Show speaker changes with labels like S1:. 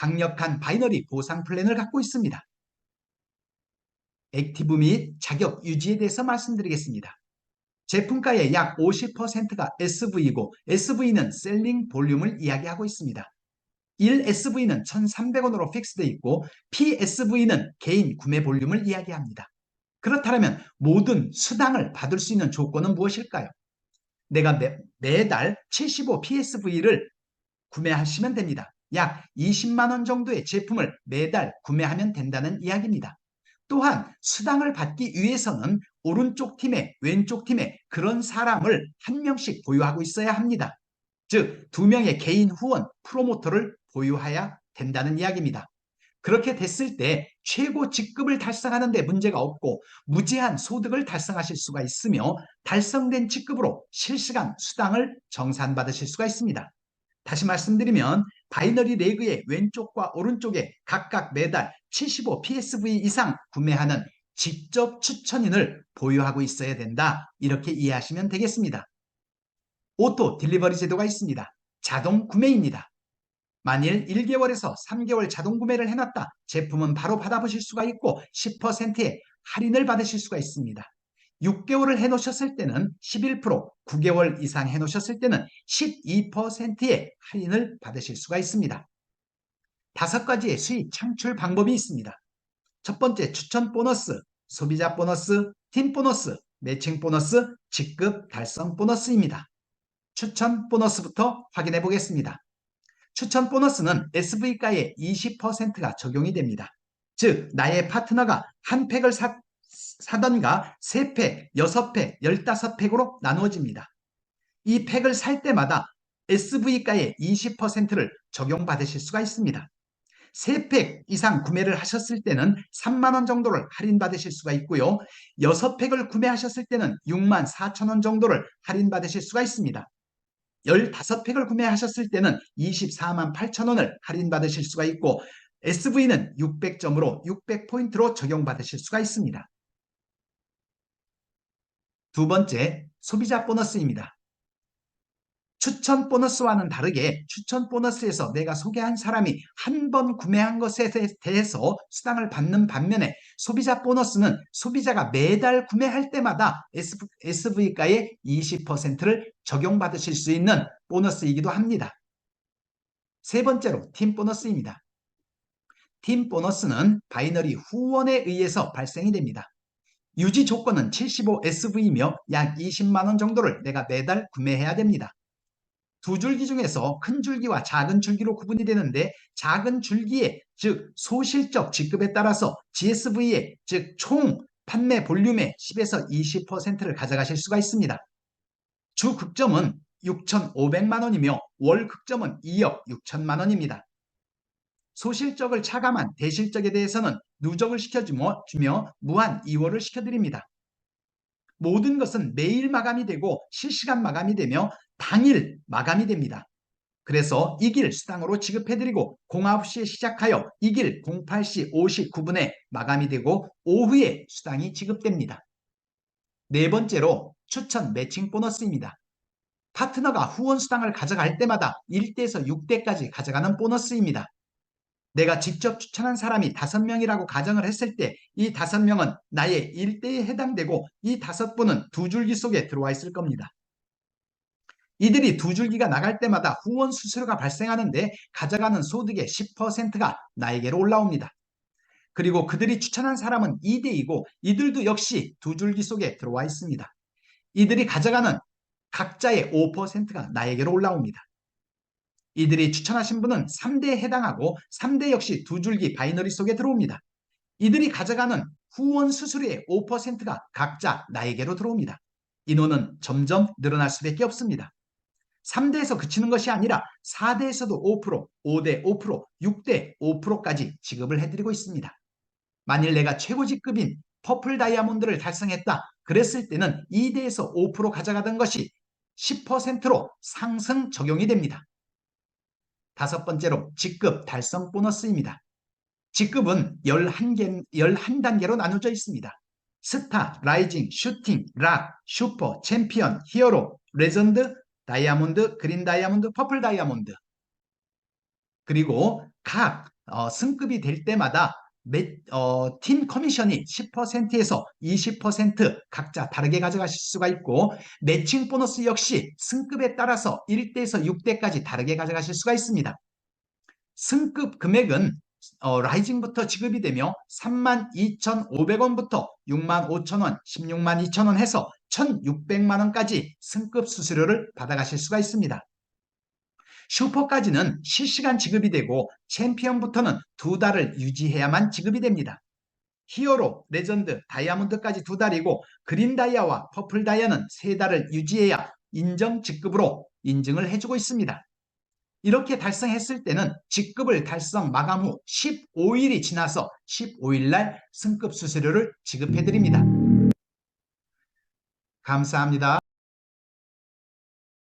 S1: 강력한 바이너리 보상 플랜을 갖고 있습니다. 액티브 및 자격 유지에 대해서 말씀드리겠습니다. 제품가의 약 50%가 SV이고 SV는 셀링 볼륨을 이야기하고 있습니다. 1SV는 1,300원으로 픽스되어 있고 PSV는 개인 구매 볼륨을 이야기합니다. 그렇다면 모든 수당을 받을 수 있는 조건은 무엇일까요? 내가 매달 75PSV를 구매하시면 됩니다. 약 20만 원 정도의 제품을 매달 구매하면 된다는 이야기입니다. 또한 수당을 받기 위해서는 오른쪽 팀에 왼쪽 팀에 그런 사람을 한 명씩 보유하고 있어야 합니다. 즉 2명의 개인 후원 프로모터를 보유해야 된다는 이야기입니다. 그렇게 됐을 때 최고 직급을 달성하는 데 문제가 없고 무제한 소득을 달성하실 수가 있으며 달성된 직급으로 실시간 수당을 정산받으실 수가 있습니다. 다시 말씀드리면 바이너리 레그의 왼쪽과 오른쪽에 각각 매달 75PSV 이상 구매하는 직접 추천인을 보유하고 있어야 된다. 이렇게 이해하시면 되겠습니다. 오토 딜리버리 제도가 있습니다. 자동 구매입니다. 만일 1개월에서 3개월 자동 구매를 해놨다. 제품은 바로 받아보실 수가 있고 10%의 할인을 받으실 수가 있습니다. 6개월을 해놓으셨을 때는 11%, 9개월 이상 해놓으셨을 때는 12%의 할인을 받으실 수가 있습니다. 5가지의 수익 창출 방법이 있습니다. 첫 번째, 추천 보너스, 소비자 보너스, 팀 보너스, 매칭 보너스, 직급 달성 보너스입니다. 추천 보너스부터 확인해 보겠습니다. 추천 보너스는 SV가의 20%가 적용이 됩니다. 즉 나의 파트너가 한 팩을 사던가 3팩, 6팩, 15팩으로 나누어집니다. 이 팩을 살 때마다 SV가의 20%를 적용받으실 수가 있습니다. 3팩 이상 구매를 하셨을 때는 3만 원 정도를 할인받으실 수가 있고요. 6팩을 구매하셨을 때는 6만 4천 원 정도를 할인받으실 수가 있습니다. 15팩을 구매하셨을 때는 24만 8천 원을 할인받으실 수가 있고 SV는 600점으로 600포인트로 적용받으실 수가 있습니다. 두 번째, 소비자 보너스입니다. 추천 보너스와는 다르게 추천 보너스에서 내가 소개한 사람이 한 번 구매한 것에 대해서 수당을 받는 반면에 소비자 보너스는 소비자가 매달 구매할 때마다 SV가의 20%를 적용받으실 수 있는 보너스이기도 합니다. 세 번째로 팀 보너스입니다. 팀 보너스는 바이너리 후원에 의해서 발생이 됩니다. 유지 조건은 75SV이며 약 20만 원 정도를 내가 매달 구매해야 됩니다. 두 줄기 중에서 큰 줄기와 작은 줄기로 구분이 되는데 작은 줄기의 즉 소실적 직급에 따라서 GSV의 즉 총 판매 볼륨의 10에서 20%를 가져가실 수가 있습니다. 주 극점은 6,500만 원이며 월 극점은 2억 6천만 원입니다. 소실적을 차감한 대실적에 대해서는 누적을 시켜주며 무한 이월을 시켜드립니다. 모든 것은 매일 마감이 되고 실시간 마감이 되며 당일 마감이 됩니다. 그래서 이 길 수당으로 지급해드리고 09시에 시작하여 이 길 08시 59분에 마감이 되고 오후에 수당이 지급됩니다. 네 번째로 추천 매칭 보너스입니다. 파트너가 후원 수당을 가져갈 때마다 1대에서 6대까지 가져가는 보너스입니다. 내가 직접 추천한 사람이 5명이라고 가정을 했을 때 이 5명은 나의 1대에 해당되고 이 5분은 두 줄기 속에 들어와 있을 겁니다. 이들이 두 줄기가 나갈 때마다 후원 수수료가 발생하는데 가져가는 소득의 10%가 나에게로 올라옵니다. 그리고 그들이 추천한 사람은 2대이고 이들도 역시 두 줄기 속에 들어와 있습니다. 이들이 가져가는 각자의 5%가 나에게로 올라옵니다. 이들이 추천하신 분은 3대에 해당하고 3대 역시 두 줄기 바이너리 속에 들어옵니다. 이들이 가져가는 후원 수수료의 5%가 각자 나에게로 들어옵니다. 인원은 점점 늘어날 수밖에 없습니다. 3대에서 그치는 것이 아니라 4대에서도 5%, 5대 5%, 6대 5%까지 지급을 해드리고 있습니다. 만일 내가 최고 직급인 퍼플 다이아몬드를 달성했다 그랬을 때는 2대에서 5% 가져가던 것이 10%로 상승 적용이 됩니다. 다섯 번째로 직급 달성 보너스입니다. 직급은 11단계로 나눠져 있습니다. 스타, 라이징, 슈팅, 락, 슈퍼, 챔피언, 히어로, 레전드, 다이아몬드, 그린 다이아몬드, 퍼플 다이아몬드. 그리고 각 승급이 될 때마다 팀 커미션이 10%에서 20% 각자 다르게 가져가실 수가 있고, 매칭 보너스 역시 승급에 따라서 1대에서 6대까지 다르게 가져가실 수가 있습니다. 승급 금액은 라이징부터 지급이 되며 32,500원부터 65,000원, 162,000원 해서 1,600만 원까지 승급 수수료를 받아가실 수가 있습니다. 슈퍼까지는 실시간 지급이 되고 챔피언부터는 2달을 유지해야만 지급이 됩니다. 히어로, 레전드, 다이아몬드까지 2달이고 그린 다이아와 퍼플 다이아는 3달을 유지해야 인정 직급으로 인증을 해주고 있습니다. 이렇게 달성했을 때는 직급을 달성 마감 후 15일이 지나서 15일 날 승급 수수료를 지급해 드립니다. 감사합니다.